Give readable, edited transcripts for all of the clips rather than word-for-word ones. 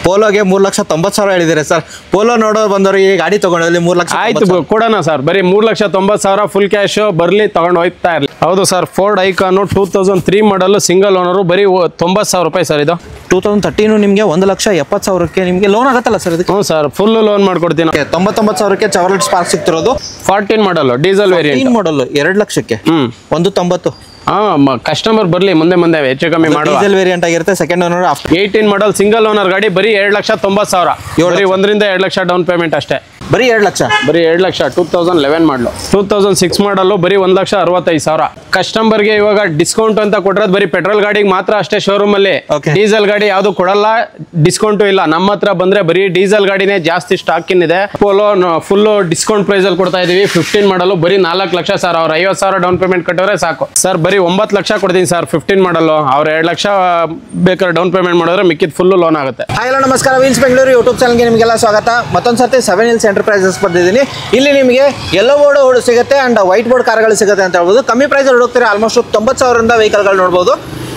ಪೋಲೋಗೆ 3,90,000 ಹೇಳಿದ್ದಾರೆ sir. Polo ನೋಡೋ ಬಂದವರಿಗೆ ಈ ಗಾಡಿ ತಗೊಂಡಲ್ಲಿ 3 ಲಕ್ಷ ಆಯ್ತು ಕೊಡೋಣ ಸರ್. ಬರೀ 3,90,000 ಫುಲ್ ಕ್ಯಾಶ್ ಬರ್ಲಿ ತಗೊಂಡು ಹೋಗ್ತಾ ಇರಲಿ. ಹೌದು sir, Ford icon 2003 model single owner, ಬರೀ 90,000 ರೂಪಾಯಿ ಸರ್. ಇದು 2013 ನಿಮಗೆ 1,70,000ಕ್ಕೆ ನಿಮಗೆ ಲೋನ್ ಆಗುತ್ತಲ್ಲ ಸರ್ ಇದಕ್ಕೆ? ಹ್ಞೂ ಸರ್, ಫುಲ್ ಲೋನ್ ಮಾಡ್ಕೊಡ್ತೀನಿ. 99,000ಕ್ಕೆ ಚಾರ್ಲೆಟ್ ಸ್ಪಾರ್ಕ್ ಸಿಗ್ತಿರೋದು 14 ಮಾಡಲ್ ಡೀಸೆಲ್ ವೇರಿಯಂಟ್ ಮಾಡಲ್ 2 ಲಕ್ಷಕ್ಕೆ 190. ಕಸ್ಟಮರ್ ಬರ್ಲಿ ಮುಂದೆ ಹೆಚ್ಚು ಕಮ್ಮಿ ಮಾಡುವ. ಡೀಸೆಲ್ ವೇರಿಯಂಟ್ ಆಗಿರುತ್ತೆ, ಸೆಕೆಂಡ್ ಓನರ್. 18 ಮಾಡಲ್ ಸಿಂಗಲ್ ಓನರ್ ಗಾಡಿ, ಬರೀ 2,90,000. ಬರೀ 1 ರಿಂದ 2 ಲಕ್ಷ ಡೌನ್ ಪೇಮೆಂಟ್ ಅಷ್ಟೇ. ಬರೀ 2 ಲಕ್ಷ. ಬರೀ 2 ಲಕ್ಷ. 2011 ಮಾಡಲು. 2006 ಮಾಡಲು, ಬರೀ 1,65,000. ಕಸ್ಟಮರ್ಗೆ ಇವಾಗ ಡಿಸ್ಕೌಂಟ್ ಅಂತ ಕೊಟ್ಟಿರೋದು ಬರೀ ಪೆಟ್ರೋಲ್ ಗಾಡಿಗೆ ಮಾತ್ರ ಅಷ್ಟೇ ಶೋರೂಮ್ ಅಲ್ಲಿ. ಡೀಸೆಲ್ ಗಾಡಿ ಯಾವ್ದು ಕೊಡಲ್ಲ, ಡಿಸ್ಕೌಂಟ್ ಇಲ್ಲ. ನಮ್ಮ ಹತ್ರ ಬಂದ್ರೆ ಬರೀ ಡೀಸೆಲ್ ಗಾಡಿನೇ ಜಾಸ್ತಿ ಸ್ಟಾಕ್ ಇದೆ. ಪೋಲೋ ಫುಲ್ ಡಿಸ್ಕೌಂಟ್ ಪ್ರೈಸ್ ಅಲ್ಲಿ ಕೊಡ್ತಾ ಇದೀವಿ. 15 ಮಾಡಲು ಬರೀ 4 ಲಕ್ಷ ಸರ್. ಅವ್ರು 50,000 ಡೌನ್ ಪೇಮೆಂಟ್ ಕಟ್ಟೋರೆ ಸಾಕು ಸರ್. ಬರೀ 9 ಲಕ್ಷ ಕೊಡ್ತೀನಿ ಸರ್ 15 ಮಾಡಲು. ಅವ್ರು 2 ಲಕ್ಷ ಬೇಕಾದ್ರೆ ಡೌನ್ ಪೇಮೆಂಟ್ ಮಾಡಿದ್ರೆ ಮಿಕ್ಕಿದ ಫುಲ್ ಲೋನ್ ಆಗುತ್ತೆ. ಹಲೋ ನಮಸ್ಕಾರ, ವೀಲ್ಸ್ ಬೆಂಗಳೂರು ಯೂಟ್ಯೂಬ್ ಚಾನಲ್ಗೆ ನಿಮಗೆಲ್ಲ ಸ್ವಾಗತ. ಮತ್ತೊಂದು ಸರ್ತಿ 7 Hills ಎಂಟರ್ಪ್ರೈಸಸ್ ಬಂದಿದ್ದೀನಿ. ಇಲ್ಲಿ ನಿಮಗೆ ಯೆಲ್ಲೋ ಬೋರ್ಡ್ ಸಿಗುತ್ತೆ ಅಂಡ್ ವೈಟ್ ಬೋರ್ಡ್ ಕಾರ್ಗಳು ಸಿಗುತ್ತೆ ಅಂತ ಹೇಳ್ಬೋದು. ಕಮ್ಮಿ ಪ್ರೈಸ್ ಹುಡುಕ್ತೀರಾ, ಆಲ್ಮೋಸ್ಟ್ 90,000ರಿಂದ ವೆಹಿಕಲ್ಗಳು ನೋಡ್ಬೋದು.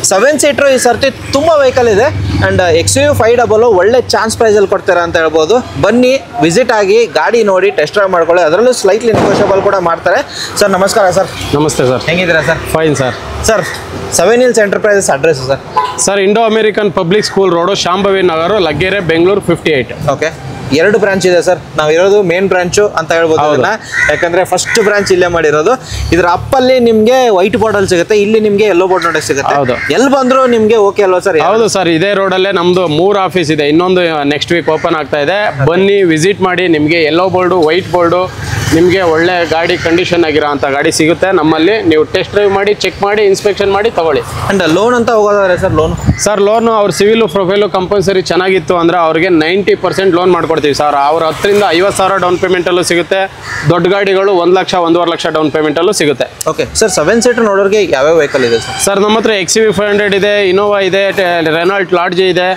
7 ಸೀಟರ್ ಈ ಸರ್ತಿ ತುಂಬ ವೆಹಿಕಲ್ ಇದೆ ಅಂಡ್ XUV 500 ಒಳ್ಳೆ ಚಾನ್ಸ್ ಪ್ರೈಸಲ್ಲಿ ಕೊಡ್ತೀರಾ ಅಂತ ಹೇಳ್ಬೋದು. ಬನ್ನಿ, ವಿಸಿಟ್ ಆಗಿ ಗಾಡಿ ನೋಡಿ ಟೆಸ್ಟ್ ಡ್ರೈವ್ ಮಾಡ್ಕೊಳ್ಳಿ. ಅದರಲ್ಲೂ ಸ್ಲೈಟ್ಲಿ ನೆಗೋಷಿಯಬಲ್ ಕೂಡ ಮಾಡ್ತಾರೆ. ಸರ್ ನಮಸ್ಕಾರ ಸರ್. ನಮಸ್ತೆ ಸರ್, ಹೆಂಗಿದ್ದೀರಾ sir? Fine sir. Sir 7 Hills enterprises address sir? Sir, Indo American public school road, Shambhavi Nagar, Laggere, Bengaluru 58. Okay, 2 branch ಇದೆ ಸರ್. ನಾವು ಇರೋದು ಮೇನ್ ಬ್ರಾಂಚು ಅಂತ ಹೇಳ್ಬೋದು ಅದನ್ನ, ಯಾಕಂದ್ರೆ ಫಸ್ಟ್ ಬ್ರಾಂಚ್ ಇಲ್ಲೇ ಮಾಡಿರೋದು. ಇದ್ರ ಅಪ್ಪಲ್ಲಿ ನಿಮ್ಗೆ ವೈಟ್ ಬೋರ್ಡ್ ಅಲ್ಲಿ ಸಿಗುತ್ತೆ, ಇಲ್ಲಿ ನಿಮ್ಗೆ ಯೆಲ್ಲೋ ಬೋರ್ಡ್ ನೋಡಿ ಸಿಗುತ್ತೆ. ಎಲ್ಲಿ ಬಂದ್ರು ನಿಮ್ಗೆ ಓಕೆ ಅಲ್ವಾ ಸರ್? ಹೌದು ಸರ್, ಇದೇ ರೋಡಲ್ಲೇ ನಮ್ದು 3 ಆಫೀಸ್ ಇದೆ. ಇನ್ನೊಂದು ನೆಕ್ಸ್ಟ್ ವೀಕ್ ಓಪನ್ ಆಗ್ತಾ ಇದೆ. ಬನ್ನಿ, ವಿಸಿಟ್ ಮಾಡಿ. ನಿಮ್ಗೆ ಯೆಲ್ಲೋ ಬೋರ್ಡು, ವೈಟ್ ಬೋರ್ಡು, ನಿಮಗೆ ಒಳ್ಳೆ ಗಾಡಿ ಕಂಡೀಷನ್ ಆಗಿರೋ ಅಂತ ಗಾಡಿ ಸಿಗುತ್ತೆ ನಮ್ಮಲ್ಲಿ. ನೀವು ಟೆಸ್ಟ್ ಡ್ರೈವ್ ಮಾಡಿ, ಚೆಕ್ ಮಾಡಿ, ಇನ್ಸ್ಪೆಕ್ಷನ್ ಮಾಡಿ ತಗೊಳ್ಳಿ. ಅಂಡ್ ಲೋನ್ ಅಂತ ಹೋಗೋದಾದ್ರೆ ಸರ್? ಲೋನ್ ಅವ್ರ ಸಿವಿಲ್ ಪ್ರೊಫೈಲು ಕಂಪಲ್ಸರಿ ಚೆನ್ನಾಗಿತ್ತು ಅಂದ್ರೆ ಅವ್ರಿಗೆ 90% ಲೋನ್ ಮಾಡ್ಕೊಡ್ತೀವಿ ಸರ್. ಅವ್ರ 10 ರಿಂದ 50,000 ಡೌನ್ ಪೇಮೆಂಟ್ ಅಲ್ಲೂ ಸಿಗುತ್ತೆ. ದೊಡ್ಡ ಗಾಡಿಗಳು 1 ಲಕ್ಷ 1.5 ಲಕ್ಷ ಡೌನ್ ಪೇಮೆಂಟ್ ಅಲ್ಲೂ ಸಿಗುತ್ತೆ. ಓಕೆ ಸರ್, 7 ಸೀಟರ್ ನೋಡೋರಿಗೆ ಯಾವ್ಯಾವ ವೆಹಿಕಲ್ ಇದೆ ಸರ್? ಸರ್, ನಮ್ಮ ಹತ್ರ XUV 500 ಇದೆ, ಇನೋವಾ ಇದೆ, ರೆನಾಲ್ಟ್ ಲಾಡ್ಜ್ ಇದೆ,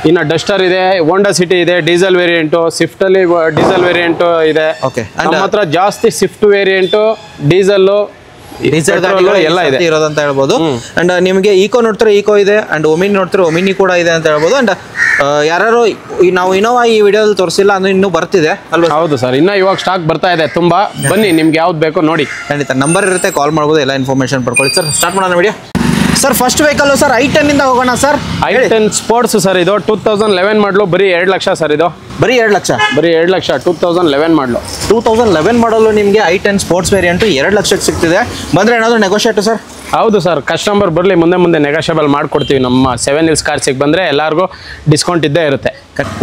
ಇನ್ನು ಡಸ್ಟರ್ ಇದೆ, ಹೋಂಡಾ ಸಿಟಿ ಇದೆ, ಡೀಸೆಲ್ ವೇರಿಯಂಟು, ಸ್ವಿಫ್ಟ್ ಅಲ್ಲಿ ಡೀಸೆಲ್ ವೇರಿಯಂಟ್ ಇದೆ. ಓಕೆ, ನಮ್ಮ ಹತ್ರ ಜಾಸ್ತಿ ಸ್ವಿಫ್ಟ್ ವೇರಿಯಂಟು, ಡೀಸೆಲ್ ಎಲ್ಲ ಇದೆ ಇರೋದಂತ ಹೇಳ್ಬೋದು. ಅಂಡ್ ನಿಮಗೆ ಈಕೋ ನೋಡ್ತಾರೆ, ಈಕೋ ಇದೆ. ಅಂಡ್ ಒಮಿನಿ ನೋಡ್ತಾರೆ, ಒಮಿನಿ ಕೂಡ ಇದೆ ಅಂತ ಹೇಳ್ಬೋದು. ಅಂಡ್ ಯಾರು ನಾವು ಇನೋವಾ ಈ ವಿಡಿಯೋದಲ್ಲಿ ತೋರಿಸಿಲ್ಲ ಅಂದ್ರೆ ಇನ್ನೂ ಬರ್ತಿದೆ ಅಲ್ವಾ? ಹೌದು ಸರ್, ಇನ್ನ ಇವಾಗ ಸ್ಟಾಕ್ ಬರ್ತಾ ಇದೆ ತುಂಬಾ. ಬನ್ನಿ, ನಿಮ್ಗೆ ಯಾವ್ದು ಬೇಕೋ ನೋಡಿ. ಖಂಡಿತ ನಂಬರ್ ಇರುತ್ತೆ, ಕಾಲ್ ಮಾಡ್ಬೋದು, ಎಲ್ಲ ಇನ್ಫಾರ್ಮೇಶನ್ ಪಡ್ಕೊಳ್ಳಿ. ಸರ್ ಸ್ಟಾರ್ಟ್ ಮಾಡೋಣ video. Sir first vehicle sir i10 ಇಂದ ಹೋಗೋಣ ಸರ್. i10 sports sir. ಇದು 2011 ಮಾಡಲು, ಬರೀ 2 ಲಕ್ಷ ಸರ್. ಇದು ಬರೀ 2 ಲಕ್ಷ. ಬರೀ 2 ಲಕ್ಷ. 2011 ಮಾಡಲು. 2011 ಮಾಡಲು ನಿಮಗೆ i10 ಸ್ಪೋರ್ಟ್ಸ್ ವೇರಿಯಂಟು 2 ಲಕ್ಷಕ್ಕೆ ಸಿಗ್ತಿದೆ. ಬಂದ್ರೆ ಏನಾದರೂ ನೆಗೋಷಿಯೇಟ್ ಸರ್? ಹೌದು ಸರ್, ಕಸ್ಟಮರ್ ಬರಲಿ, ಮುಂದೆ ನೆಗೋಷಿಯಬಲ್ ಮಾಡ್ಕೊಡ್ತೀವಿ. ನಮ್ಮ 7 Hills ಕಾರ್ಸಿಗೆ ಬಂದರೆ ಎಲ್ಲರಿಗೂ ಡಿಸ್ಕೌಂಟ್ ಇದ್ದೇ ಇರುತ್ತೆ.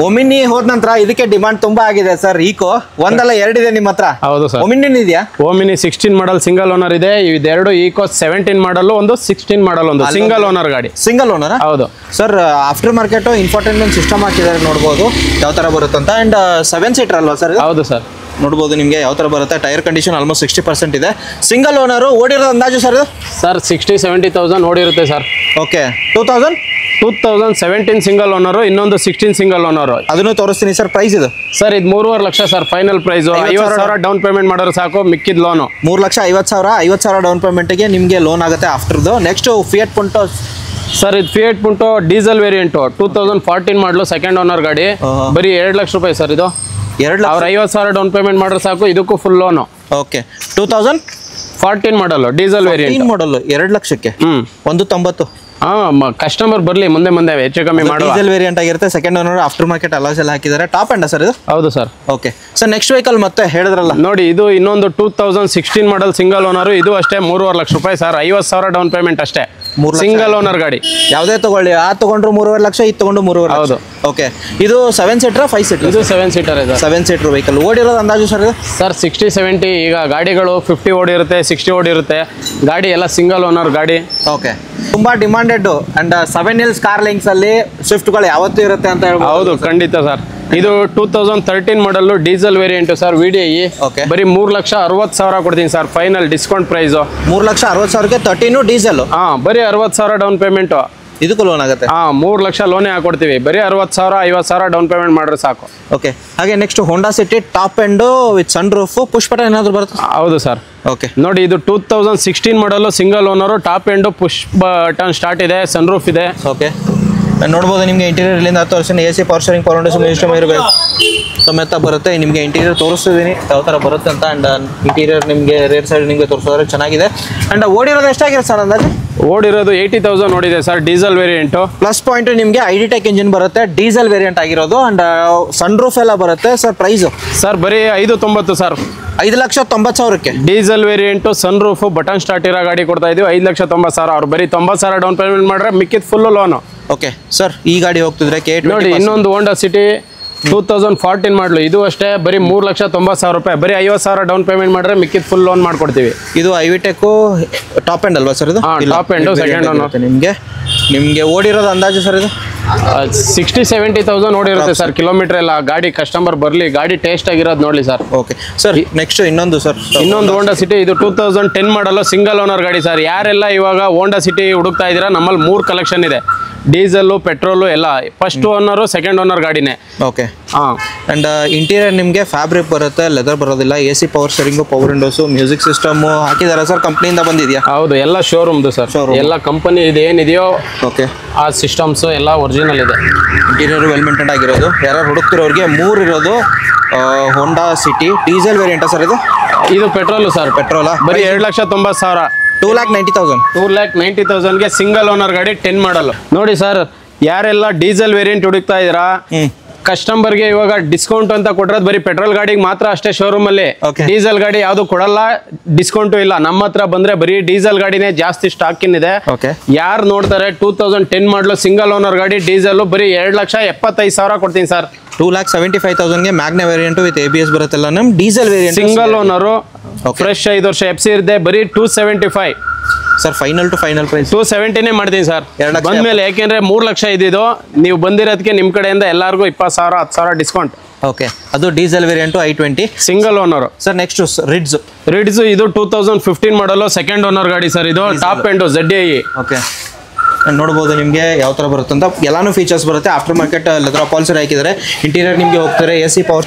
ಒಮಿನಿ ಹೋದ ನಂತರ ಇದಕ್ಕೆ ಡಿಮಾಂಡ್ ತುಂಬಾ ಆಗಿದೆ ಸರ್. ಈಕೋ ಒಂದಲ್ಲ 2 ಇದೆ ನಿಮ್ಮ ಹತ್ರ? ಹೌದು ಸರ್. ಒಮಿನಿ ಇದೆಯಾ? ಒಮಿನಿ 16 ಮಾಡಲ್ ಸಿಂಗಲ್ ಓನರ್ ಇದೆ. ಇದೆರಡು ಈಕೋ 17 ಮಾಡಲ್, ಒಂದು 16 ಮಾಡಲ್, ಒಂದು ಸಿಂಗಲ್ ಓನರ್ ಗಾಡಿ. Single owner? ಹೌದು sir. After market infotainment system ಹಾಕಿದ್ದಾರೆ, ನೋಡ್ಬೋದು ಯಾವ ತರ ಬರುತ್ತೆ ಅಂತ. ಅಂಡ್ 7 ಸೀಟರ್ ಅಲ್ವಾ ಸರ್? ಹೌದು ಸರ್, ನೋಡ್ಬೋದು ನಿಮಗೆ ಯಾವ ತರ ಬರುತ್ತೆ. ಟೈರ್ ಕಂಡೀಷನ್ ಆಲ್ಮೋಸ್ಟ್ 60% ಇದೆ. Single owner. ಓಡಿರೋದು ಅಂದಾಜು ಸರ್? ಸರ್ 60-70,000 ಓಡಿರುತ್ತೆ ಸರ್. ಓಕೆ, 2017 ಸಿಂಗಲ್ ಓನರು, ಇನ್ನೊಂದು 16 ಸಿಂಗಲ್ ಓನರು. ಅದನ್ನು ತೋರಿಸ್ತೀನಿ ಸರ್. ಪ್ರೈಸ್ ಇದು ಸರ್, ಇದು 3.5 lakh sir. Final price 50,000 down payment ಮಾಡೋರು ಸಾಕು, ಮಿಕ್ಕಿದ ಲೋನು 3,50,000. 50,000 ಡೌನ್ ಪೇಮೆಂಟ್ಗೆ ನಿಮಗೆ ಲೋನ್ ಆಗುತ್ತೆ ಆಫ್ಟರ್ದು. Next Fiat Punto sir. ಇದು Fiat Punto diesel variant, 2014 model, second owner ಗಾಡಿ. ಬರೀ 2 ಲಕ್ಷ ರೂಪಾಯಿ ಸರ್. ಇದು 2 ಲಕ್ಷ. ಅವ್ರು 50,000 ಡೌನ್ ಪೇಮೆಂಟ್ ಮಾಡೋರು ಸಾಕು, ಇದಕ್ಕೂ ಫುಲ್ ಲೋನು. ಓಕೆ, 2014 ಮಾಡಲು, ಡೀಸೆಲ್ ವೇರಿಯಂಟ್ ಮಾಡಲು 2 ಲಕ್ಷಕ್ಕೆ 190. ಕಸ್ಟಮರ್ ಬರಲಿ, ಮುಂದೆ ಹೆಚ್ಚು ಕಮ್ಮಿ ಮಾಡುವ. ಡೀಸೆಲ್ ವೇರಿಯಂಟ್ ಆಗಿರುತ್ತೆ, second owner, after market alas ಎಲ್ಲ ಹಾಕಿದ್ದಾರೆ. ಟಾಪ್ ಎಂಡ್ ಸರ್ ಇದು? ಹೌದು sir. Okay sir, next vehicle ಮತ್ತೆ ಹೇಳಿದ್ರಲ್ಲ ನೋಡಿ, ಇದು ಇನ್ನೊಂದು 2016 ಮಾಡಲ್ ಸಿಂಗಲ್ ಓನರ್. ಇದು ಅಷ್ಟೇ 3.5 ಲಕ್ಷ ರೂಪಾಯಿ ಸರ್. 50,000 ಡೌನ್ ಪೇಮೆಂಟ್ ಅಷ್ಟೇ. ಸಿಂಗಲ್ ಓನರ್ ಗಾಡಿ. ಯಾವುದೇ ತಗೊಳ್ಳಿ, ಆ ತಗೊಂಡ್ರು 3.5 ಲಕ್ಷ, ಇದು ತಗೊಂಡು 3.5 ಲಕ್ಷ. ಹೌದು. ಓಕೆ, ಇದು 7 ಸೀಟರ್ 5 ಸೀಟರ್? ಇದು 7 ಸೀಟರ್ ಇದೆ. 7 ಸೀಟರ್ ವೆಹಿಕಲ್. ಓಡಿರೋದು ಅಂದಾಜು ಸರ್? ಸರ್ 60-70. ಈಗ ಗಾಡಿಗಳು 50 ಓಡಿರುತ್ತೆ, 60 ಓಡಿರುತ್ತೆ. ಗಾಡಿ ಎಲ್ಲ ಸಿಂಗಲ್ ಓನರ್ ಗಾಡಿ. ಓಕೆ, ತುಂಬಾ demanded. And 7 Hills car links ಅಲ್ಲಿ ಸ್ವಿಫ್ಟ್ಗಳು ಯಾವತ್ತೂ ಇರುತ್ತೆ ಅಂತ ಹೇಳ್ಬೋದು. ಹೌದು, ಖಂಡಿತ ಸರ್. ಇದು 2013 model diesel variant sir. VDI. ಬರೀ 3,60,000 ಕೊಡ್ತೀನಿ ಸರ್. ಫೈನಲ್ ಡಿಸ್ಕೌಂಟ್ ಪ್ರೈಸ್ 3,60,000ಕ್ಕೆ 13 ಡೀಸೆಲ್. ಬರೀ 60,000 ಡೌನ್ ಪೇಮೆಂಟ್. ಇದಕ್ಕೂ ಲೋನ್ ಆಗುತ್ತೆ? 3 ಲಕ್ಷ ಲೋನೇ ಹಾಕೊಡ್ತೀವಿ. ಬರೀ 60,000 50,000 ಡೌನ್ ಪೇಮೆಂಟ್ ಮಾಡ್ರೆ ಸಾಕು. ಓಕೆ, ಹಾಗೆ next Honda City top end with sun roof, push button ಏನಾದ್ರು ಬರುತ್ತೆ? ಹೌದು ಸರ್. ಓಕೆ, ನೋಡಿ, ಇದು 2016 ಮಾಡಲು, single owner, top end, push button start ಇದೆ, ಸನ್ ರೂಫ್ ಇದೆ. ಓಕೆ, ನೋಡ್ಬೋದು ನಿಮಗೆ ಇಂಟೀರಿಯರ್ ಇಲ್ಲಿಂದ 10 ವರ್ಷ AC power steering power Windows music system ಇರಬೇಕು ಸಮೇತ ಬರುತ್ತೆ. ನಿಮಗೆ ಇಂಟೀರಿಯರ್ ತೋರಿಸ್ತಿದ್ದೀನಿ ಯಾವ ಥರ ಬರುತ್ತೆ ಅಂತ. ಆ್ಯಂಡ್ ಇಂಟೀರಿಯರ್ ನಿಮಗೆ ರೇರ್ ಸೈಡ್ ನಿಮಗೆ ತೋರಿಸೋದ್ರೆ ಚೆನ್ನಾಗಿದೆ. ಆ್ಯಂಡ್ ಓಡಿರೋದು ಎಷ್ಟಾಗಿರುತ್ತೆ ಸರ್ ಅಂದಾಜು? ಓಡಿರೋದು 80,000 ಓಡಿದೆ sir, diesel variant. Plus point ನಿಮಗೆ ಐಡಿಟೆಕ್ ಇಂಜಿನ್ ಬರುತ್ತೆ, ಡೀಸೆಲ್ ವೇರಿಯಂಟ್ ಆಗಿರೋದು. ಆ್ಯಂಡ್ ಸನ್ ರೂಫ್ ಎಲ್ಲ ಬರುತ್ತೆ ಸರ್. ಪ್ರೈಸು ಸರ್ ಬರೀ 590 ಸರ್, 5,90,000ಕ್ಕೆ diesel variant, sunroof, button start ಇರೋ ಗಾಡಿ ಕೊಡ್ತಾ ಇದೀವಿ. 5,90,000. ಅವ್ರು ಬರೀ 90,000 ಡೌನ್ ಪೇಮೆಂಟ್ ಮಾಡ್ರೆ ಮಿಕ್ಕಿದ್ ಫುಲ್ ಲೋನು. ಓಕೆ ಸರ್, ಈ ಗಾಡಿ ಹೋಗ್ತಿದ್ರೆ ನೋಡಿ ಇನ್ನೊಂದು ಹೋಂಡಾ ಸಿಟಿ 2014 ಮಾಡಲು, ಇದು ಅಷ್ಟೇ ಬರೀ 3,90,000 ರೂಪಾಯಿ. ಬರೀ 50,000 ಡೌನ್ ಪೇಮೆಂಟ್ ಮಾಡ್ರೆ ಮಿಕ್ಕಿದ್ ಫುಲ್ ಲೋನ್ ಮಾಡ್ಕೊಡ್ತೀವಿ. ಇದು ಐವಿಟೆಕ್ ಟಾಪ್ ಎಂಡ್ ಅಲ್ವಾ ಸರ್? ಇದು ಟಾಪ್ ಎಂಡ್ ಸೆಕೆಂಡ್ ಓನ್. ನಿಮಗೆ ಓಡಿರೋದು ಅಂದಾಜು ಸರ್ ಇದು 60-70,000 ಓಡಿರುತ್ತೆ ಸರ್. ಕಿಲೋಮೀಟರ್ ಎಲ್ಲ ಗಾಡಿ ಕಸ್ಟಮರ್ ಬರಲಿ, ಗಾಡಿ ಟೇಸ್ಟ್ ಆಗಿರೋದು ನೋಡಲಿ ಸರ್. ಓಕೆ ಸರ್, ನೆಕ್ಸ್ಟ್ ಇನ್ನೊಂದು ಸರ್, ಇನ್ನೊಂದು ಹೋಂಡಾ ಸಿಟಿ. ಇದು 2010 ಮಾಡಲು ಸಿಂಗಲ್ ಓನರ್ ಗಾಡಿ ಸರ್. ಯಾರೆಲ್ಲ ಇವಾಗ ಹೋಂಡಾ ಸಿಟಿ ಹುಡುಕ್ತಾ ಇದ್ದೀರಾ, ನಮ್ಮಲ್ಲಿ 3 ಕಲೆಕ್ಷನ್ ಇದೆ, ಡೀಸೆಲ್ಲು, ಪೆಟ್ರೋಲು ಎಲ್ಲ. ಫಸ್ಟ್ ಓನರು, ಸೆಕೆಂಡ್ ಓನರ್ ಗಾಡಿನೇ. ಓಕೆ ಆ್ಯಂಡ್ ಇಂಟೀರಿಯರ್ ನಿಮಗೆ ಫ್ಯಾಬ್ರಿಕ್ ಬರುತ್ತೆ, ಲೆದರ್ ಬರೋದಿಲ್ಲ. AC power steering, power windows, music system ಹಾಕಿದ್ದಾರೆ ಸರ್. ಕಂಪ್ನಿಯಿಂದ ಬಂದಿದೆಯಾ? ಹೌದು, ಎಲ್ಲ ಶೋರೂಮ್ದು ಸರ್. ಎಲ್ಲ ಕಂಪನಿ ಇದು ಏನಿದೆಯೋ ಓಕೆ ಆ ಸಿಸ್ಟಮ್ಸು ಎಲ್ಲ ಒರಿಜಿನಲ್ ಇದೆ. ಇಂಟೀರಿಯರ್ ವೆಲ್ ಮೇಂಟೈನ್ ಆಗಿರೋದು. ಯಾರು ಹುಡುಕ್ತಿರೋರಿಗೆ 3 ಇರೋದು ಹೋಂಡಾ ಸಿಟಿ ಡೀಸೆಲ್ ವೇರಿಯಂಟಾ ಸರ್? ಇದು ಪೆಟ್ರೋಲು ಸರ್. ಪೆಟ್ರೋಲಾ? ಬರೀ 2,90,000. 2,90,000. 2,90,000ಗೆ ಸಿಂಗಲ್ ಓನರ್ ಗಾಡಿ 10 ಮಾಡಲು. ನೋಡಿ ಸರ್, ಯಾರೆಲ್ಲ ಡೀಸೆಲ್ ವೇರಿಯಂಟ್ ಹುಡುಕ್ತಾ ಇದ್ದೀರಾ, ಕಸ್ಟಮರ್ಗೆ ಇವಾಗ ಡಿಸ್ಕೌಂಟ್ ಅಂತ ಕೊಟ್ರೆ ಬರೀ ಪೆಟ್ರೋಲ್ ಗಾಡಿಗೆ ಮಾತ್ರ ಅಷ್ಟೇ ಶೋರೂಮ್ ಅಲ್ಲಿ. ಡೀಸೆಲ್ ಗಾಡಿ ಯಾವ್ದು ಕೊಡಲ್ಲ, ಡಿಸ್ಕೌಂಟು ಇಲ್ಲ. ನಮ್ಮ ಹತ್ರ ಬಂದ್ರೆ ಬರೀ ಡೀಸೆಲ್ ಗಾಡಿನೇ ಜಾಸ್ತಿ ಸ್ಟಾಕ್ ಇದೆ. ಯಾರು ನೋಡ್ತಾರೆ 2010 ಮಾಡಲು ಸಿಂಗಲ್ ಓನರ್ ಗಾಡಿ ಡೀಸೆಲ್ ಬರೀ 2,75,000 ಕೊಡ್ತೀನಿ ಸರ್. 2,75,000ಗೆ ಮ್ಯಾಗ್ನಾ ವೇರಿಯಂಟ್ ವಿತ್ ABS ಬರುತ್ತಲ್ಲ ನಮ್ diesel variant. Single owner, fresh 5 ವರ್ಷ FC ಇರುತ್ತೆ. ಬರೀ 275 sir. Final to final price 270 ಮಾಡ್ತೀನಿ ಸರ್ ಬಂದ್ಮೇಲೆ. ಯಾಕೆಂದ್ರೆ 3 ಲಕ್ಷ ಇದ್ದಿದ್ದು, ನೀವು ಬಂದಿರೋದಕ್ಕೆ ನಿಮ್ಮ ಕಡೆಯಿಂದ ಎಲ್ಲರಿಗೂ 20,000 10,000 ಡಿಸ್ಕೌಂಟ್. ಓಕೆ, ಅದು diesel variant I20 single owner sir. Next Ritz. ಇದು 2015 ಮಾಡಲು ಸೆಕೆಂಡ್ ಓನರ್ ಗಾಡಿ ಸರ್. ಇದು ಟಾಪ್ ಎಂಡ್ ZDI. ಓಕೆ, ನೋಡ್ಬೋದು ನಿಮಗೆ ಯಾವ ಥರ ಬರುತ್ತೆ ಅಂತ. ಎಲ್ಲಾನು ಫೀಚರ್ಸ್ ಬರುತ್ತೆ. ಆಫ್ಟರ್ ಮಾರ್ಕೆಟ್ ಲೆದರ್ ಅಪಾಲ್ಸರ್ ಹಾಕಿದ್ದಾರೆ. ಇಂಟೀರಿಯರ್ ನಿಮಗೆ ಹೋಗ್ತಾರೆ AC ಪವರ್.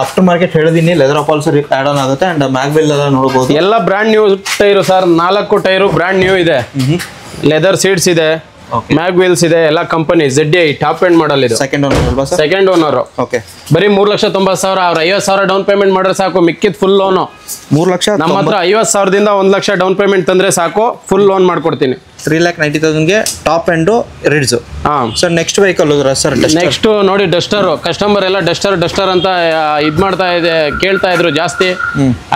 ಆಫ್ಟರ್ ಮಾರ್ಕೆಟ್ ಹೇಳಿದೀನಿ, ಲೆದರ್ ಅಪಾಲ್ಸರ್ ಆಡ್ ಆನ್ ಆಗುತ್ತೆ. ಅಂಡ್ ಮ್ಯಾಗ್ವೆಲ್ ಎಲ್ಲ ನೋಡ್ಬೋದು. ಎಲ್ಲ brand new tyre sir. 4 tyre brand new ಇದೆ. ಲೆದರ್ ಸೀಟ್ಸ್ ಇದೆ, ಮ್ಯಾಗ್ವೆಲ್ಸ್ ಇದೆ, ಎಲ್ಲ company ZDI top end model. ಇದು ಸೆಕೆಂಡ್ ಓನರ್ ಅಲ್ವಾ ಸರ್? Second owner. ಓಕೆ, ಬರೀ 3,90,000. ಅವ್ರು 50,000 ಡೌನ್ ಪೇಮೆಂಟ್ ಮಾಡಿದ್ರೆ ಸಾಕು, ಮಿಕ್ಕಿದ್ ಫುಲ್ ಲೋನು. 3 ಲಕ್ಷ. ನಮ್ಮ ಹತ್ರ 50,000ದಿಂದ 1 ಲಕ್ಷ ಡೌನ್ ಪೇಮೆಂಟ್ ತಂದ್ರೆ ಸಾಕು, ಫುಲ್ ಲೋನ್ ಮಾಡ್ಕೊಡ್ತೀನಿ. 3,90,000ಗೆ top end Ritz. Sir next vehicle sir? Next ನೋಡಿ ಡಸ್ಟರ್. ಕಸ್ಟಮರ್ ಎಲ್ಲ ಡಸ್ಟರ್ ಅಂತ ಕೇಳ್ತಾ ಇದ್ರು ಜಾಸ್ತಿ.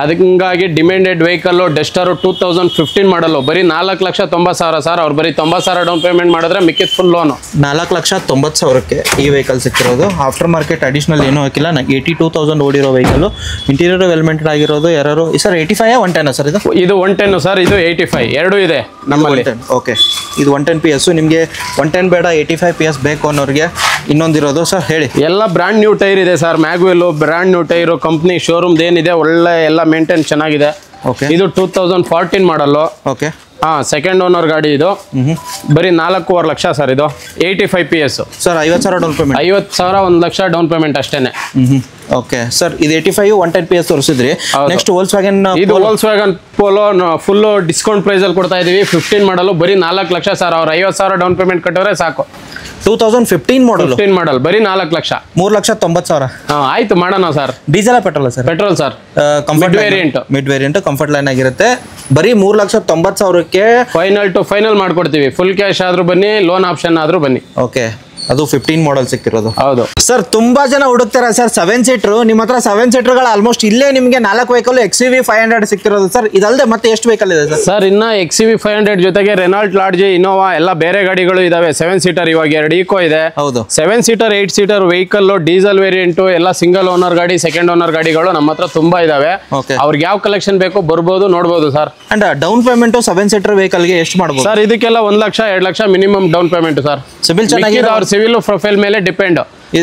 ಅದಕ್ಕಾಗಿ ಡಿಮ್ಯಾಂಡೆಡ್ ವೆಹಿಕಲ್ ಡಸ್ಟರ್ 2015 ಮಾಡಲು ಬರೀ 4,90,000 ಸರ್. ಅವ್ರು ಬರೀ 90,000 ಡೌನ್ ಪೇಮೆಂಟ್ ಮಾಡಿದ್ರೆ ಮಿಕ್ಕಿದ್ ಫುಲ್ ಲೋನು. 4,90,000ಕ್ಕೆ ಈ ವೆಹಿಕಲ್ ಸಿಕ್ಕಿರೋದು. ಆಫ್ಟರ್ ಮಾರ್ಕೆಟ್ ಅಡಿಷನಲ್ ಏನೂ ಹಾಕಿಲ್ಲ. 82,000 ಓಡಿರೋ ವೆಹಿಕಲ್. ಇಂಟೀರಿಯರ್ ವೆಲ್ ಮೇಂಟೈನ್ ಆಗಿರೋದು. ಯಾರು ಸರ್ 85 110 ಸರ್? ಇದು 110 ಸರ್, ಇದು 85 ಎರಡೂ ಇದೆ ನಮ್ಮಲ್ಲಿ. ಓಕೆ, ಇದು 110 PS. ನಿಮಗೆ 110 ಬೇಡ, 85 PS ಬೇಕು ಅನ್ನೋರಿಗೆ ಇನ್ನೊಂದಿರೋದು ಸರ್ ಹೇಳಿ. ಎಲ್ಲ ಬ್ರ್ಯಾಂಡ್ ನ್ಯೂ ಟೈರ್ ಇದೆ sir. Mag wheel brand new tyre, company showroom ಏನಿದೆ ಒಳ್ಳೆ ಎಲ್ಲ ಮೇಂಟೈನ್ ಚೆನ್ನಾಗಿದೆ. ಓಕೆ, ಇದು 2014 ಮಾಡಲು. ಓಕೆ, ಸೆಕೆಂಡ್ ಓನರ್ ಗಾಡಿ. ಇದು ಬರೀ 4.5 ಲಕ್ಷ ಸರ್. ಇದು 85 PS sir. 50,000 down payment. 50,000 1 lakh down payment ಅಷ್ಟೇನೆ. ಓಕೆ ಸರ್, ಇದು 85 110 PS ತೋರಿಸಿದ್ರಿ. ನೆಕ್ಸ್ಟ್ ವೋಲ್ಸ್ವ್ಯಾಗನ್. ಇದು ವೋಲ್ಸ್ವ್ಯಾಗನ್ ಪೋಲೋ ಫುಲ್ ಡಿಸ್ಕೌಂಟ್ ಪ್ರೈಸ್ ಅಲ್ಲಿ ಕೊಡ್ತಾ ಇದೀವಿ. 15 ಮಾಡಲು ಬರೀ 4 ಲಕ್ಷ ಸರ್. ಅವ್ರು 50,000 ಡೌನ್ ಪೇಮೆಂಟ್ ಕಟ್ಟಿದ್ರೆ ಸಾಕು. 2015 ಮಾಡಲ್ ಬರೀ 4 ಲಕ್ಷ. 3,90,000. ಆಯ್ತು ಮಾಡೋಣ sir. Diesel petrol sir? Petrol sir. Mid variant comfort line ಆಗಿರುತ್ತೆ. ಬರೀ 3,90,000ಕ್ಕೆ ಫೈನಲ್ ಟು ಫೈನಲ್ ಮಾಡ್ಕೊಡ್ತೀವಿ. ಫುಲ್ ಕ್ಯಾಶ್ ಆದ್ರೂ ಬನ್ನಿ, ಲೋನ್ ಆಪ್ಷನ್ ಆದ್ರೂ ಬನ್ನಿ. ಓಕೆ, ಅದು 15 ಮಾಡಲ್ ಸಿಕ್ಕಿರೋದು. ಹೌದು ಸರ್. ತುಂಬಾ ಜನ ಹುಡುಕ್ತಾರ ಸರ್ 7 ಸೀಟರ್. ನಿಮ್ಮ ಹತ್ರ 7 ಸೀಟರ್ಗಳು ಆಲ್ಮೋಸ್ಟ್ ಇಲ್ಲೇ ನಿಮಗೆ 4 ವೆಹಿಕಲ್ XUV 500 ಸಿಕ್ಕಿರೋದು ಸರ್. ಇದಲ್ಲದೆ ಮತ್ತೆ ಎಷ್ಟು ವೆಹಿಕಲ್ ಇದೆ ಸರ್? ಸರ್ ಇನ್ನ XUV 500 ಜೊತೆಗೆ ರೆನಾಲ್ಟ್ ಲಾಡ್ಜ್, ಇನೋವಾ ಎಲ್ಲ ಬೇರೆ ಗಾಡಿಗಳು ಇದಾವೆ. 7 ಸೀಟರ್ ಇವಾಗ 2 ಈಕೋ ಇದೆ. ಹೌದು, 7 seater 8 seater vehicle, diesel variant ಎಲ್ಲ ಸಿಂಗಲ್ ಓನರ್ ಗಾಡಿ, ಸೆಕೆಂಡ್ ಓನರ್ ಗಾಡಿಗಳು ನಮ್ಮ ಹತ್ರ ತುಂಬಾ ಇದಾವೆ. ಅವ್ರಿಗೆ ಯಾವ ಕಲೆಕ್ಷನ್ ಬೇಕೋ ಬರ್ಬೋದು, ನೋಡ್ಬೋದು sir. And down payment 7 seater ವೆಹಿಕಲ್ಗೆ ಎಷ್ಟು ಮಾಡ್ಬೋದು ಸರ್? ಇದಕ್ಕೆಲ್ಲ 1 lakh 2 lakh minimum down payment sir. CIBIL ಚೆನ್ನಾಗಿದೆ. ಅವ್ರ ಸಿವಿಲ್ ಪ್ರೊಫೈಲ್ ಮೇಲೆ ಡಿಪೆಂಡ್.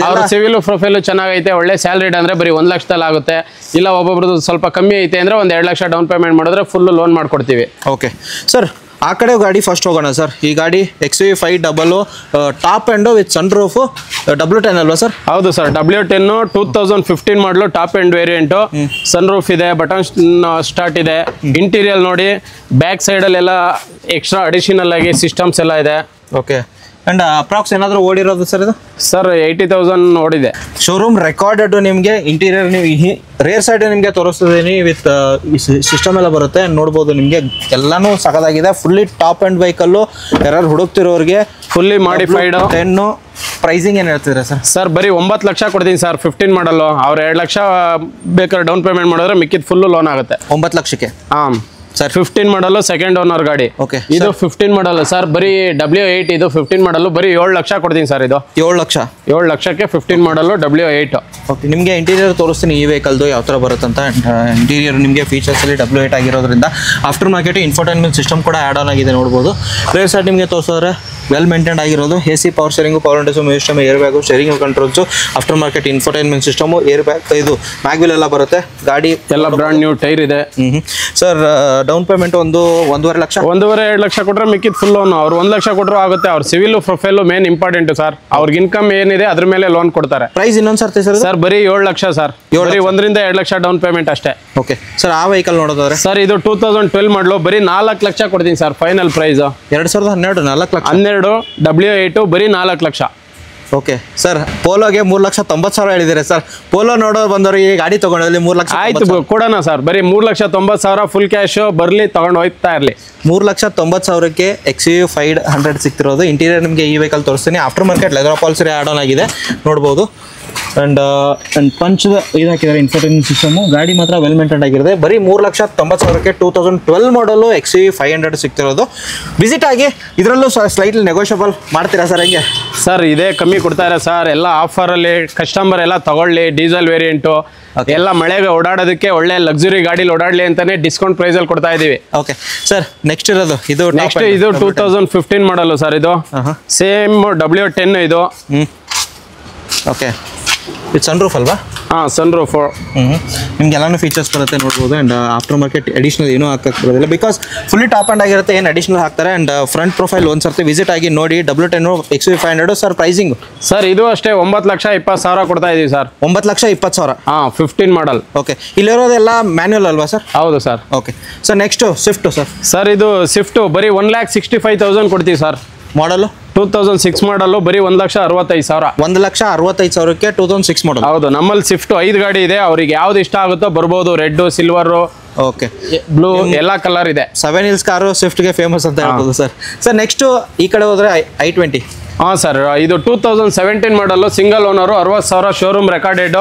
ಅವ್ರ ಸಿವಿಲ್ ಪ್ರೊಫೈಲ್ ಚೆನ್ನಾಗೈತೆ, ಒಳ್ಳೆ ಸ್ಯಾಲರಿಡ್ ಅಂದ್ರೆ ಬರೀ 1 ಲಕ್ಷದಲ್ಲಿ ಆಗುತ್ತೆ. ಇಲ್ಲ ಒಬ್ಬೊಬ್ರದ್ದು ಸ್ವಲ್ಪ ಕಮ್ಮಿ ಐತೆ ಅಂದ್ರೆ 1 2 ಲಕ್ಷ ಡೌನ್ ಪೇಮೆಂಟ್ ಮಾಡಿದ್ರೆ ಫುಲ್ ಲೋನ್ ಮಾಡ್ಕೊಡ್ತೀವಿ. ಓಕೆ ಸರ್, ಆ ಕಡೆ ಗಾಡಿ ಫಸ್ಟ್ ಹೋಗೋಣ ಸರ್. ಈ ಗಾಡಿ XUV 500 top end with sun roof W10 ಅಲ್ವಾ ಸರ್? ಹೌದು ಸರ್, W10 2015 ಮಾಡಲು top end variant. Sun roof ಇದೆ, ಬಟನ್ ಸ್ಟಾರ್ಟ್ ಇದೆ. ಇಂಟೀರಿಯರ್ ನೋಡಿ, ಬ್ಯಾಕ್ ಸೈಡ್ ಅಲ್ಲೆಲ್ಲ ಎಕ್ಸ್ಟ್ರಾ ಅಡಿಷನಲ್ ಆಗಿ ಸಿಸ್ಟಮ್ಸ್ ಎಲ್ಲ ಇದೆ. ಓಕೆ, ಅಂಡ್ ಅಪ್ರಾಕ್ಸ್ ಏನಾದರೂ ಓಡಿರೋದು ಸರ್ ಇದು? ಸರ್ 80,000 ಓಡಿದೆ. ಶೋರೂಮ್ ರೆಕಾರ್ಡೆಡ್ ನಿಮಗೆ ಇಂಟೀರಿಯರ್ ನೀವು ರೇರ್ ಸೈಡ್ ನಿಮಗೆ ತೋರಿಸ್ತಿದ್ದೀನಿ ವಿತ್ ಸಿಸ್ಟಮ್ ಎಲ್ಲ ಬರುತ್ತೆ ನೋಡ್ಬೋದು. ನಿಮಗೆ ಎಲ್ಲಾನು ಸಖತ್ತಾಗಿದೆ, ಫುಲ್ಲಿ ಟಾಪ್ ಅಂಡ್ ವೆಹಿಕಲ್ಲು. ಯಾರು ಹುಡುಕ್ತಿರೋರಿಗೆ ಫುಲ್ಲಿ ಮಾಡಿಫೈಡ್ 10 ಪ್ರೈಸಿಂಗ್ ಏನು ಹೇಳ್ತಿದ್ರೆ ಸರ್? ಸರ್ ಬರೀ 9 ಲಕ್ಷ ಕೊಡ್ತೀನಿ ಸರ್. 15 ಮಾಡಲು ಅವ್ರು 2 ಲಕ್ಷ ಬೇಕಾದ್ರೆ ಡೌನ್ ಪೇಮೆಂಟ್ ಮಾಡಿದ್ರೆ ಮಿಕ್ಕಿದ ಫುಲ್ಲು ಲೋನ್ ಆಗುತ್ತೆ. 9 ಲಕ್ಷಕ್ಕೆ ಹಾಂ ಸರ್. 15 ಮಾಡಲು ಸೆಕೆಂಡ್ ಓನರ್ ಗಾಡಿ. ಓಕೆ, ಇದು 15 ಮಾಡಲು ಸರ್ ಬರೀ W8 ಇದು 15 ಮಾಡಲು ಬರೀ 7 ಲಕ್ಷ ಕೊಡ್ತೀನಿ ಸರ್. ಇದು 7 ಲಕ್ಷ. 7 ಲಕ್ಷಕ್ಕೆ 15 ಮಾಡಲು W8. ಓಕೆ, ನಿಮಗೆ ಇಂಟೀರಿಯರ್ ತೋರಿಸ್ತೀನಿ ಈ ವೆಹಿಕಲ್ದು ಯಾವ ಥರ ಬರುತ್ತಂತ. ಇಂಟೀರಿಯರ್ ನಿಮಗೆ ಫೀಚರ್ಸಲ್ಲಿ W8 ಆಗಿರೋದ್ರಿಂದ ಆಫ್ಟರ್ ಮಾರ್ಕೆಟ್ ಇನ್ಫೋಟೈನ್ಮೆಂಟ್ ಸಿಸ್ಟಮ್ ಕೂಡ ಆ್ಯಡ್ ಆನ್ ಆಗಿದೆ ನೋಡ್ಬೋದು. ರೇರ್ ಸೈಡ್ ನಿಮಗೆ ತೋರಿಸಿದ್ರೆ ವೆಲ್ ಮೇಂಟೈನ್ ಆಗಿರೋದು. AC power steering, power windows, music system, air bag, steering controls, after market infotainment system, air bag, ಇದು ಮ್ಯಾಗ್ವಿಲ್ ಎಲ್ಲ ಬರುತ್ತೆ. ಗಾಡಿ ಎಲ್ಲ ಬ್ರಾಂಡ್ ನ್ಯೂ ಟೈರ್ ಇದೆ. ಸರ್ ಡೌನ್ ಪೇಮೆಂಟ್ ಒಂದು 1.5 ಲಕ್ಷ, 1.5-2 ಲಕ್ಷ ಕೊಟ್ಟರೆ ಮಿಕ್ಕಿದ ಫುಲ್ ಲೋನ್. ಅವ್ರು 1 ಲಕ್ಷ ಕೊಟ್ಟರು ಆಗುತ್ತೆ. ಅವ್ರ civil profile main important sir. ಅವ್ರಿಗೆ ಇನ್ಕಮ್ ಏನಿದೆ ಅದ್ರ ಮೇಲೆ ಲೋನ್ ಕೊಡ್ತಾರೆ. ಪ್ರೈಸ್ ಇನ್ನೊಂದು ಸರ್ತಿ ಸರ್? ಸರ್ ಬರೀ 7 ಲಕ್ಷ ಸರ್. ಬರೀ 1-2 ಲಕ್ಷ ಡೌನ್ ಪೇಮೆಂಟ್ ಅಷ್ಟೇ. ಓಕೆ ಸರ್, ಆ ವೆಹಿಕಲ್ ನೋಡೋದಾದ್ರೆ ಸರ್ ಇದು 2012 ಮಾಡಲು ಬರೀ 4 ಲಕ್ಷ ಕೊಡ್ತೀನಿ sir. Final price 2012 4 lakh. 12 W8 ಬರೀ 4 ಲಕ್ಷ. ಓಕೆ ಸರ್, ಪೋಲೋಗೆ 3,90,000 ಹೇಳಿದ್ದಾರೆ ಸರ್. ಪೋಲೋ ನೋಡೋ ಬಂದವರು ಈ ಗಾಡಿ ತಗೊಂಡಲ್ಲಿ 3 ಲಕ್ಷ ಆಯ್ತು ಕೊಡೋಣ ಸರ್. ಬರೀ 3,90,000 ಫುಲ್ ಕ್ಯಾಶ್ ಬರಲಿ, ತಗೊಂಡು ಹೋಗ್ತಾ ಇರಲಿ. 3,90,000ಕ್ಕೆ XUV 500 ಸಿಗ್ತಿರೋದು. ಇಂಟೀರಿಯರ್ ನಿಮಗೆ ಈ ವೆಹಿಕಲ್ ತೋರಿಸ್ತೀನಿ. After market leather upholstery add on ಆಗಿದೆ ನೋಡ್ಬೋದು. ಅಂಡ್ ಪಂಚದ ಇದು ಹಾಕಿದ್ದಾರೆ ಇನ್ಫೋಟೈನ್ಮೆಂಟ್ ಸಿಸ್ಟಮು. ಗಾಡಿ ಮಾತ್ರ ವೆಲ್ ಮೇಂಟೈನ್ ಆಗಿರುತ್ತೆ. ಬರೀ 3,90,000ಕ್ಕೆ 2012 ಮಾಡಲು XUV 500 ಸಿಗ್ತಿರೋದು. ವಿಸಿಟ್ ಆಗಿ ಇದರಲ್ಲೂ ಸ್ಲೈಟ್ಲಿ ನೆಗೋಷಿಯಬಲ್ ಮಾಡ್ತೀರಾ ಸರ್? ಹೆಂಗೆ ಸರ್ ಇದೇ ಕಮ್ಮಿ ಕೊಡ್ತಾರೆ ಸರ್. ಎಲ್ಲ ಆಫರಲ್ಲಿ ಕಸ್ಟಮರ್ ಎಲ್ಲ ತಗೊಳ್ಳಿ. ಡೀಸೆಲ್ ವೇರಿಯಂಟು ಎಲ್ಲ ಮಳೆಗೆ ಓಡಾಡೋದಕ್ಕೆ ಒಳ್ಳೆ ಲಕ್ಸುರಿ ಗಾಡಿಲಿ ಓಡಾಡಲಿ ಅಂತಾನೆ ಡಿಸ್ಕೌಂಟ್ ಪ್ರೈಸಲ್ಲಿ ಕೊಡ್ತಾ ಇದೀವಿ. ಓಕೆ ಸರ್, ನೆಕ್ಸ್ಟ್ ಇರೋದು ಇದು ನೆಕ್ಸ್ಟ್ ಇದು 2015 ಮಾಡಲು ಸರ್. ಇದು ಸೇಮ್ W10 ಇದು. ಓಕೆ, ಇದು ಸನ್ ರೂಫ್ ಅಲ್ವಾ? ಹಾಂ, ಸನ್ ರೂಫ್. ನಿಮ್ಗೆ ಎಲ್ಲಾನು ಫೀಚರ್ಸ್ ಬರುತ್ತೆ ನೋಡ್ಬೋದು. ಆ್ಯಂಡ್ ಆಫ್ಟರ್ ಮಾರ್ಕೆಟ್ ಅಡಿಷನಲ್ ಏನೂ ಹಾಕಕ್ಕೆ ಬರೋದಿಲ್ಲ, ಬಿಕಾಸ್ ಫುಲ್ಲಿ ಟಾಪ್ ಆ್ಯಂಡ್ ಆಗಿರುತ್ತೆ. ಏನು ಅಡಿಷನಲ್ ಹಾಕ್ತಾರೆ. ಆ್ಯಂಡ್ ಫ್ರಂಟ್ ಪ್ರೊಫೈಲ್ ಒಂದು ಸರ್ತಿ ವಿಸಿಟ್ ಆಗಿ ನೋಡಿ. W10 XUV 500 sir. Pricing sir ಇದು ಅಷ್ಟೇ 9,20,000 ಕೊಡ್ತಾ ಇದೀವಿ ಸರ್. 9,20,000. ಹಾಂ, 15 ಮಾಡಲ್. ಓಕೆ, ಇಲ್ಲಿರೋದೆಲ್ಲ ಮ್ಯಾನ್ಯುವಲ್ ಅಲ್ವಾ ಸರ್? ಹೌದು sir. Okay sir, next Swift sir. Sir ಇದು ಸ್ವಿಫ್ಟು ಬರೀ 1,65,000 ಕೊಡ್ತೀವಿ ಸರ್. ಮಾಡಲು 2006 ಮಾಡಲು ಬರೀ 1,65,000. 1,65,000ಕ್ಕೆ 2006 ಮಾಡಲ್. ಹೌದು, ನಮ್ಮಲ್ಲಿ ಸ್ವಿಫ್ಟ್ 5 ಗಾಡಿ ಇದೆ. ಅವ್ರಿಗೆ ಯಾವ್ದು ಇಷ್ಟ ಆಗುತ್ತೋ ಬರ್ಬೋದು. ರೆಡ್, ಸಿಲ್ವರು, ಓಕೆ, ಬ್ಲೂ ಎಲ್ಲ ಕಲರ್ ಇದೆ. 7 Hills ಕಾರು ಸ್ವಿಫ್ಟ್ಗೆ ಫೇಮಸ್ ಅಂತ ಹೇಳ್ಬೋದು ಸರ್. ಸರ್ ನೆಕ್ಸ್ಟು ಈ ಕಡೆ ಹೋದರೆ i20. ಹಾಂ ಸರ್, ಇದು 2017 model single owner, 60,000 showroom recorded.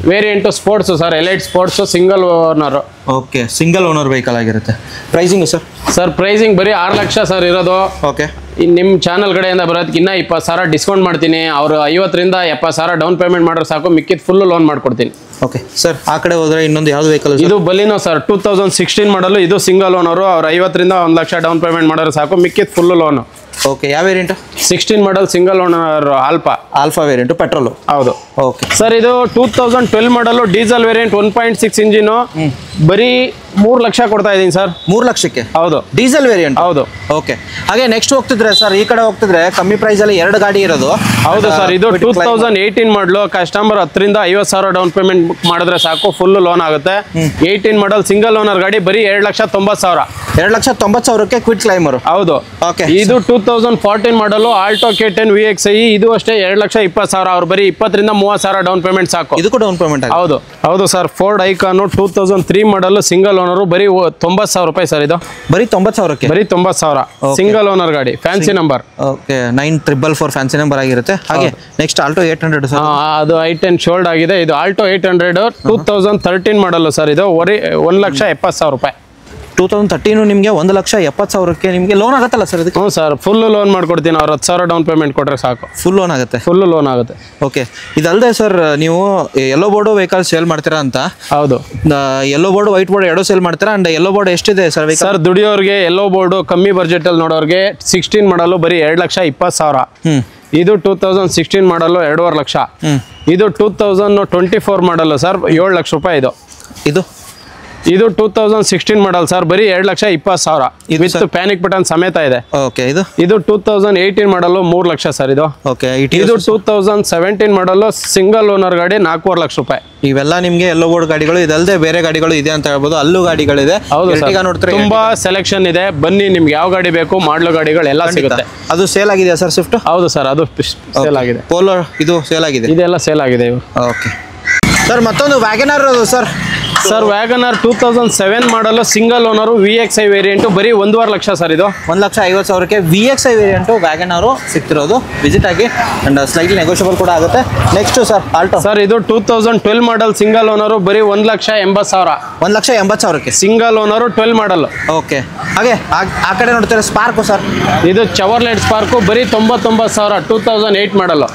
Variant sports sir. Elite sports, single owner. Okay, single owner vehicle ಆಗಿರುತ್ತೆ. Pricing sir? ಸರ್ ಪ್ರೈಸಿಂಗ್ ಬರೀ 6 ಲಕ್ಷ ಸರ್ ಇರೋದು. ಓಕೆ, ನಿಮ್ಮ ಚಾನಲ್ ಕಡೆಯಿಂದ ಬರೋದಕ್ಕೆ ಇನ್ನೂ 20,000 ಡಿಸ್ಕೌಂಟ್ ಮಾಡ್ತೀನಿ. ಅವರು 50,000 ರಿಂದ 70,000 ಡೌನ್ ಪೇಮೆಂಟ್ ಮಾಡಿದ್ರೆ ಸಾಕು. ಮಿಕ್ಕಿದ ಫುಲ್ ಲೋನ್ ಮಾಡ್ಕೊಡ್ತೀನಿ. ಓಕೆ ಸರ್, ಆ ಕಡೆ ಹೋದರೆ ಇನ್ನೊಂದು ಯಾವ್ದು ವೆಹಿಕಲ್? ಇದು ಬಲಿನೋ ಸರ್. 2016 ಮಾಡಲು. ಇದು ಸಿಂಗಲ್ ಓನರು. ಅವ್ರು 50,000 ರಿಂದ 1 ಲಕ್ಷ ಡೌನ್ ಪೇಮೆಂಟ್ ಮಾಡಿದ್ರೆ ಸಾಕು. ಮಿಕ್ಕಿದ ಫುಲ್ ಲೋನು. ಓಕೆ, ಯಾವ variant? 16 model single owner alpha variant, petrol. ಹೌದು. ಓಕೆ ಸರ್, ಇದು 2012 ಮಾಡಲು ಡೀಸೆಲ್ ವೇರಿಯಂಟ್ 1.6 ಇಂಜಿನು. ಬರೀ 3 ಲಕ್ಷ ಕೊಡ್ತಾ ಇದ್ದೀನಿ ಸರ್. 3 ಲಕ್ಷಕ್ಕೆ? ಹೌದು, ಡೀಸೆಲ್ ವೇರಿಯಂಟ್. ಹೌದು. ಓಕೆ, ಹಾಗೆ ನೆಕ್ಸ್ಟ್ ಹೋಗ್ತಿದ್ರೆ ಸರ್, ಈ ಕಡೆ ಹೋಗ್ತಿದ್ರೆ ಕಮ್ಮಿ ಪ್ರೈಸಲ್ಲಿ 2 ಗಾಡಿ ಇರೋದು. ಹೌದು ಸರ್, ಇದು 2018 ಮಾಡಲು. ಕಸ್ಟಮರ್ 10,000 ರಿಂದ 50,000 ಡೌನ್ ಪೇಮೆಂಟ್ ಮಾಡಿದ್ರೆ ಸಾಕು, ಫುಲ್ ಲೋನ್ ಆಗುತ್ತೆ. 18 ಮಾಡಲ್ ಸಿಂಗಲ್ ಓನರ್ ಗಾಡಿ ಬರೀ 2,90,000. 2,90,000ಕ್ಕೆ ಕ್ವಿಟ್ ಕ್ಲೈಮರ್. ಹೌದು. ಓಕೆ, ಇದು 2014 ಮಾಡಲು ಆಲ್ಟೋ K10 VXi. ಇದು ಅಷ್ಟೇ 2,20,000. ಅವ್ರು ಬರೀ 20,000 ರಿಂದ 30,000 ಡೌನ್ ಪೇಮೆಂಟ್ ಸಾಕು. ಇದಕ್ಕೂ ಡೌನ್ ಪೇಮೆಂಟ್? ಹೌದು ಹೌದು ಸರ್. ಫೋರ್ಡ್ ಐಕಾನು 2003 ಮಾಡಲು ಸಿಂಗಲ್ ಓನರು. ಬರೀ 90,000 ರೂಪಾಯಿ ಸರ್. ಇದು ಬರೀ 90,000ಕ್ಕೆ? ಬರೀ 90,000 ಸಿಂಗಲ್ ಓನರ್ ಗಾಡಿ. Fancy number. Okay, 9444 fancy number ಆಗಿರುತ್ತೆ. ಹಾಗೆ ನೆಕ್ಸ್ಟ್ ಆಲ್ಟೋ 800 ಸರ್. ಅದು i10 ಶೋಲ್ಡ್ ಆಗಿದೆ. ಇದು ಆಲ್ಟೋ 800 2013 ಮಾಡಲು ಸರ್. ಇದು 1,70,000 ರೂಪಾಯಿ. 2013 ನಿಮಗೆ 1,70,000ಕ್ಕೆ ನಿಮಗೆ ಲೋನ್ ಆಗುತ್ತಲ್ಲ ಸರ್? ಇದಕ್ಕೆ? ಹ್ಞೂ ಸರ್, ಫುಲ್ ಲೋನ್ ಮಾಡ್ಕೊಡ್ತೀನಿ. ಅವ್ರು 10,000 ಡೌನ್ ಪೇಮೆಂಟ್ ಕೊಟ್ಟರೆ ಸಾಕು. ಫುಲ್ ಲೋನ್ ಆಗುತ್ತೆ? ಫುಲ್ ಲೋನ್ ಆಗುತ್ತೆ. ಓಕೆ, ಇದಲ್ಲದೆ ಸರ್ ನೀವು ಯೆಲ್ಲೋ ಬೋರ್ಡು ವೆಹಿಕಲ್ ಸೇಲ್ ಮಾಡ್ತೀರಾ ಅಂತ? ಹೌದು, ಯೆಲ್ಲೋ ಬೋರ್ಡ್, ವೈಟ್ ಬೋರ್ಡ್ ಎರಡೂ ಸೇಲ್ ಮಾಡ್ತೀರಾ? ಅಂಡ್ ಯೆಲ್ಲೋ ಬೋರ್ಡ್ ಎಷ್ಟಿದೆ ಸರ್? ಸರ್ ದುಡಿಯೋರಿಗೆ ಯೆಲ್ಲೋ ಬೋರ್ಡು ಕಮ್ಮಿ ಬಜೆಟಲ್ಲಿ ನೋಡೋರಿಗೆ 16 ಮಾಡಲು ಬರೀ 2,20,000. ಇದು 2016 ಮಾಡಲು 2.5 ಲಕ್ಷ. ಇದು 2024 ಮಾಡಲು ಸರ್ 7 ಲಕ್ಷ ರೂಪಾಯಿ. ಇದು ಇದು 2016 ಮಾಡಲ್ ಸರ್, ಬರೀ 2,20,000 ವಿತ್ ಪ್ಯಾನಿಕ್ ಬಟನ್ ಸಮೇತ ಇದೆ. ಓಕೆ. ಇದು 2018 ಮಾಡಲು 3 ಲಕ್ಷ ಸರ್. ಇದು ಓಕೆ. ಇದು 2017 ಮಾಡಲು ಸಿಂಗಲ್ ಓನರ್ ಗಾಡಿ 4.5 ಲಕ್ಷ ರೂಪಾಯಿ. ಇವೆಲ್ಲ ನಿಮ್ಗೆ ಎಲ್ಲೋ ಬೋರ್ಡ್ ಗಾಡಿಗಳು, ಇದಲ್ಲದೆ ಬೇರೆ ಗಾಡಿಗಳು ಇದೆ ಅಂತ ಹೇಳ್ಬೋದು. ಅಲ್ಲೂ ಗಾಡಿಗಳಿದೆ. ಹೌದು Ertiga ನೋಡ್ತಾರೆ, ತುಂಬಾ ಸೆಲೆಕ್ಷನ್ ಇದೆ. ಬನ್ನಿ, ನಿಮ್ಗೆ ಯಾವ ಗಾಡಿ ಬೇಕು ಮಾಡಲು ಗಾಡಿಗಳು ಎಲ್ಲ ಸಿಗುತ್ತೆ. ಅದು ಸೇಲ್ ಆಗಿದೆಯಾ ಸರ್ ಸ್ವಿಫ್ಟ್? ಹೌದು ಸರ್, ಅದು ಸೇಲ್ ಆಗಿದೆ. ಪೋಲೋ ಇದು ಸೇಲ್ ಆಗಿದೆ. ಇದೆಲ್ಲ ಸೇಲ್ ಆಗಿದೆ ಇವು. Okay sir. ಮತ್ತೊಂದು ವ್ಯಾಗನರ್ ಸರ್. ಸರ್ ವ್ಯಾಗನರ್ 2007 ಮಾಡಲು ಸಿಂಗಲ್ ಓನರು VXI ವೇರಿಯಂಟು ಬರೀ 1.5 ಲಕ್ಷ ಸರ್. ಇದು 1,50,000ಕ್ಕೆ VXI ವೇರಿಯಂಟು ವ್ಯಾಗನರು ಸಿಗ್ತಿರೋದು. ವಿಸಿಟ್ ಆಗಿ ಅಂಡ್ ಸ್ಲೈಟ್ಲಿ ನೆಗೋಷಿಯಬಲ್ ಕೂಡ ಆಗುತ್ತೆ. Next sir Alto. ಸರ್ ಇದು 2012 ಮಾಡಲ್ ಸಿಂಗಲ್ ಓನರು ಬರೀ 1,80,000. 1,80,000ಕ್ಕೆ ಸಿಂಗಲ್ ಓನರು 12 ಮಾಡಲ್. ಓಕೆ. ಹಾಗೆ ಆ ಕಡೆ ನೋಡ್ತಾರೆ ಸ್ಪಾರ್ಕು ಸರ್. ಇದು ಚವರ್ಲೆಟ್ ಸ್ಪಾರ್ಕು ಬರೀ 99,000, 2008 ಮಾಡಲು.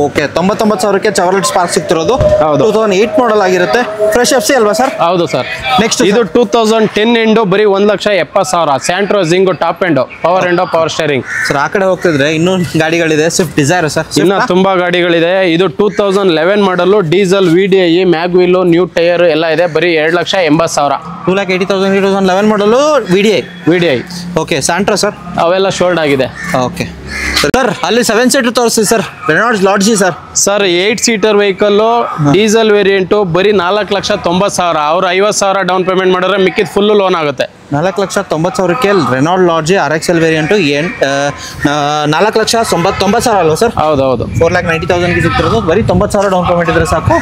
ಓಕೆ. 99,000ಕ್ಕೆ ಚವರ್ಲೆಟ್ ಸ್ಪಾರ್ಕ್ ಸಿಗ್ತಿರೋದು. ಹೌದು. 2008 ಮಾಡಲ್ ಆಗಿರುತ್ತೆ. ಫ್ರೆಶ್ FC ಅಲ್ವಾ ಸರ್? ಹೌದು ಸರ್. ನೆಕ್ಸ್ಟ್ ಇದು 2010 ಎಂಡು ಬರೀ 1,70,000. Santro Xing top end, power steering. Sir ಆ ಕಡೆ ಹೋಗ್ತಿದ್ರೆ ಇನ್ನೂ ಗಾಡಿಗಳಿದೆ. Swift Dzire sir. ಇನ್ನ ತುಂಬಾ ಗಾಡಿಗಳಿದೆ. ಇದು 2011 ಮಾಡಲು diesel VDI mag wheel new tyre ಎಲ್ಲ ಇದೆ. ಬರೀ 2,80,000. 2,80,000 2011 ಮಾಡಲು VDI. ಓಕೆ. ಸ್ಯಾಂಟ್ರೋ ಸರ್ ಅವೆಲ್ಲ ಶೋಲ್ಡ್ ಆಗಿದೆ. Okay sir. ಅಲ್ಲಿ 7 ಸೀಟರ್ ತೋರಿಸಿ sir. Reynolds Lodgy sir. Sir 8 seater vehicle diesel variant ಬರೀ 4,90,000. ಅವ್ರು 50,000 ಡೌನ್ ಪೇಮೆಂಟ್ ಮಾಡಿದ್ರೆ ಮಿಕ್ಕಿದ ಫುಲ್ ಲೋನ್ ಆಗುತ್ತೆ. 4,90,000ಕ್ಕೆ ರೆನಾಲ್ಡ್ ಲಾಡ್ಜಿ RXL ವೇರಿಯಂಟು 4,90,000 ಅಲ್ವಾ ಸರ್? ಹೌದೌದು. 4,90,000ಗೆ ಸಿಗ್ತಿರೋದು. ಬರೀ 90,000 ಡೌನ್ ಪೇಮೆಂಟ್ ಇದ್ರೆ ಸಾಕು.